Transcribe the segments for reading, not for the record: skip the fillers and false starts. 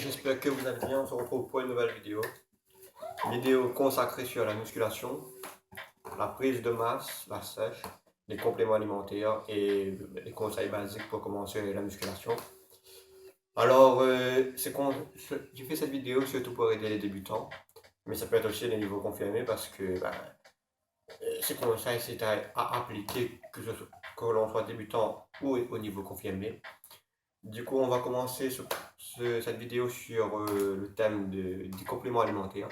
j'espère que vous allez bien. On se retrouve pour une nouvelle vidéo. Vidéo consacrée sur la musculation, la prise de masse, la sèche, les compléments alimentaires et les conseils basiques pour commencer la musculation. Alors, j'ai fait cette vidéo surtout pour aider les débutants, mais ça peut être aussi les niveaux confirmés parce que ces conseils c'est à appliquer que l'on soit débutant ou au niveau confirmé. Du coup, on va commencer cette vidéo sur le thème des compléments alimentaires.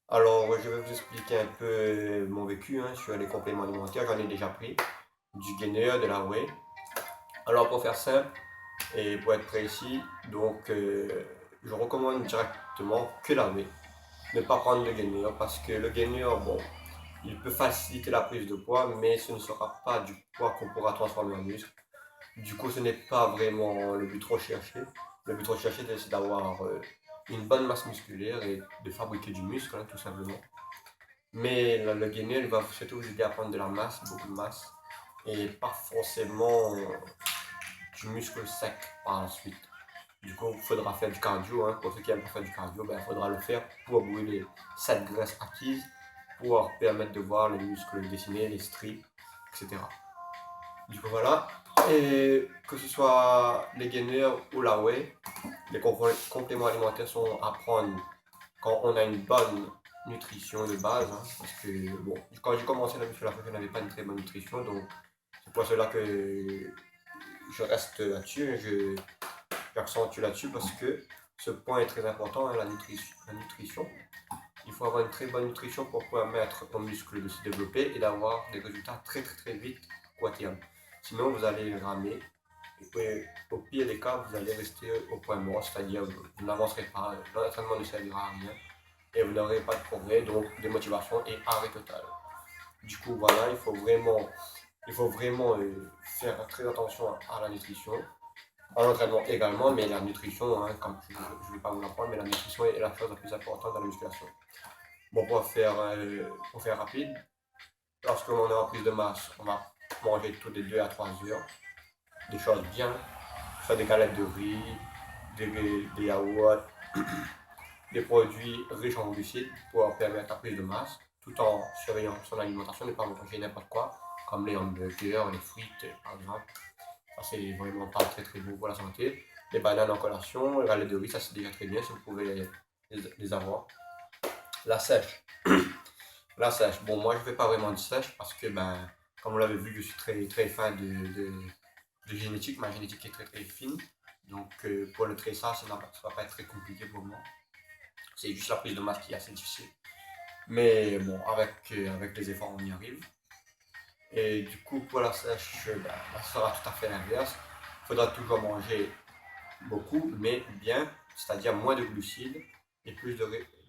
Alors, je vais vous expliquer un peu mon vécu sur les compléments alimentaires. J'en ai déjà pris du gainer, de la whey. Alors, pour faire simple et pour être précis, donc je recommande directement que la whey. Ne pas prendre le gainer parce que le gainer, bon, il peut faciliter la prise de poids, mais ce ne sera pas du poids qu'on pourra transformer en muscle. Du coup, ce n'est pas vraiment le but recherché. Le but recherché, c'est d'avoir une bonne masse musculaire et de fabriquer du muscle, tout simplement. Mais le gainer, il va surtout vous aider à prendre de la masse, beaucoup de masse, et pas forcément du muscle sec par la suite. Du coup, il faudra faire du cardio. Pour ceux qui aiment faire du cardio, il faudra le faire pour brûler cette graisse acquise, pour permettre de voir les muscles dessinés, les strips, etc. Du coup, voilà. Et que ce soit les gainers ou la whey, les compléments alimentaires sont à prendre quand on a une bonne nutrition de base. Parce que, bon, quand j'ai commencé la musculation, je n'avais pas une très bonne nutrition. Donc, c'est pour cela que je reste là-dessus. J'accentue là-dessus parce que ce point est très important, la nutrition. Il faut avoir une très bonne nutrition pour permettre aux muscles de se développer et d'avoir des résultats très très très vite à court terme. Sinon, vous allez ramer. Et au pire des cas, vous allez rester au point mort, c'est-à-dire vous n'avancerez pas, l'entraînement ne servira à rien et vous n'aurez pas de progrès, donc démotivation et arrêt total. Du coup, voilà, il faut vraiment faire très attention à la nutrition, à l'entraînement également, mais la nutrition, comme je ne vais pas vous l'apprendre, mais la nutrition est la chose la plus importante dans la musculation. Bon, pour faire rapide, lorsque l'on est en prise de masse, on va manger toutes les 2 à 3 heures des choses bien, soit des galettes de riz, des yaourts, des produits riches en glucides pour permettre la prise de masse, tout en surveillant son alimentation, ne pas manger n'importe quoi, comme les hamburgers, les frites par exemple. Ça c'est vraiment pas très très bon pour la santé. Les bananes en collation, les galettes de riz, ça c'est déjà très bien si vous pouvez les avoir. La sèche. La sèche. Bon, moi je fais pas vraiment de sèche parce que, comme vous l'avez vu, je suis très très fan de génétique. Ma génétique est très très fine. Donc pour le tressage, ça va pas être très compliqué pour moi. C'est juste la prise de masse qui est assez difficile. Mais bon, avec les efforts, on y arrive. Et du coup, pour la sèche, ça sera tout à fait l'inverse. Il faudra toujours manger beaucoup, mais bien, c'est-à-dire moins de glucides et plus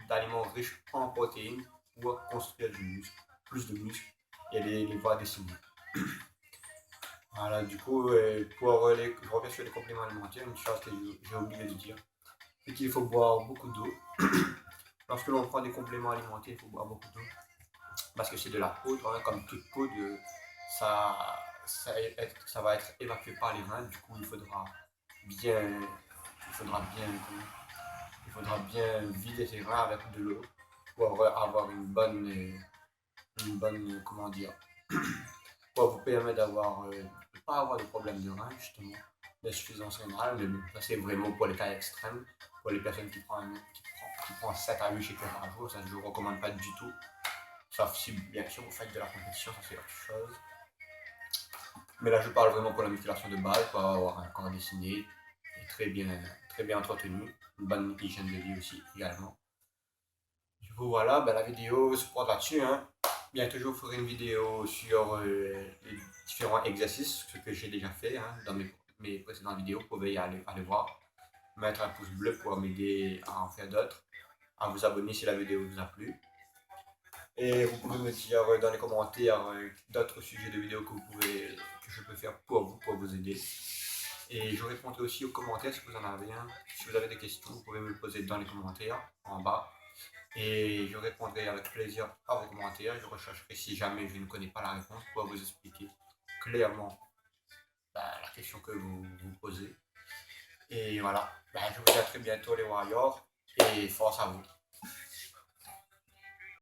d'aliments riches en protéines pour construire du muscle, plus de muscles et les voir dessiner. Voilà, du coup, je reviens sur les compléments alimentaires, une chose que j'ai oublié de dire, c'est qu'il faut boire beaucoup d'eau. Lorsque l'on prend des compléments alimentaires, il faut boire beaucoup d'eau, parce que c'est de la poudre, comme toute poudre, ça, ça va être évacué par les reins, du coup bien, il faudra bien, il faudra bien vider ses reins avec de l'eau pour avoir une bonne, comment dire, pour vous permettre de pas avoir de problème de rein, justement, d'insuffisance rénale, mais ça c'est vraiment pour les cas extrêmes, pour les personnes qui prennent 7 à 8 shakers par jour, ça je ne recommande pas du tout, sauf si bien sûr vous faites de la compétition, ça c'est autre chose. Mais là je parle vraiment pour la musculation de base, pour avoir un corps dessiné et très bien entretenu, une bonne hygiène de vie aussi également. Du coup voilà, la vidéo se porte là-dessus. Bientôt je vous ferai une vidéo sur les différents exercices, ce que j'ai déjà fait dans mes précédentes vidéos. Vous pouvez aller voir, mettre un pouce bleu pour m'aider à en faire d'autres, à vous abonner si la vidéo vous a plu. Et vous pouvez me dire dans les commentaires d'autres sujets de vidéos que je peux faire pour vous aider. Et je répondrai aussi aux commentaires si vous en avez un. Si vous avez des questions, vous pouvez me les poser dans les commentaires en bas. Et je répondrai avec plaisir à vos commentaires. Je rechercherai si jamais je ne connais pas la réponse pour vous expliquer clairement la question que vous posez. Et voilà, ben, je vous dis à très bientôt les Warriors et force à vous.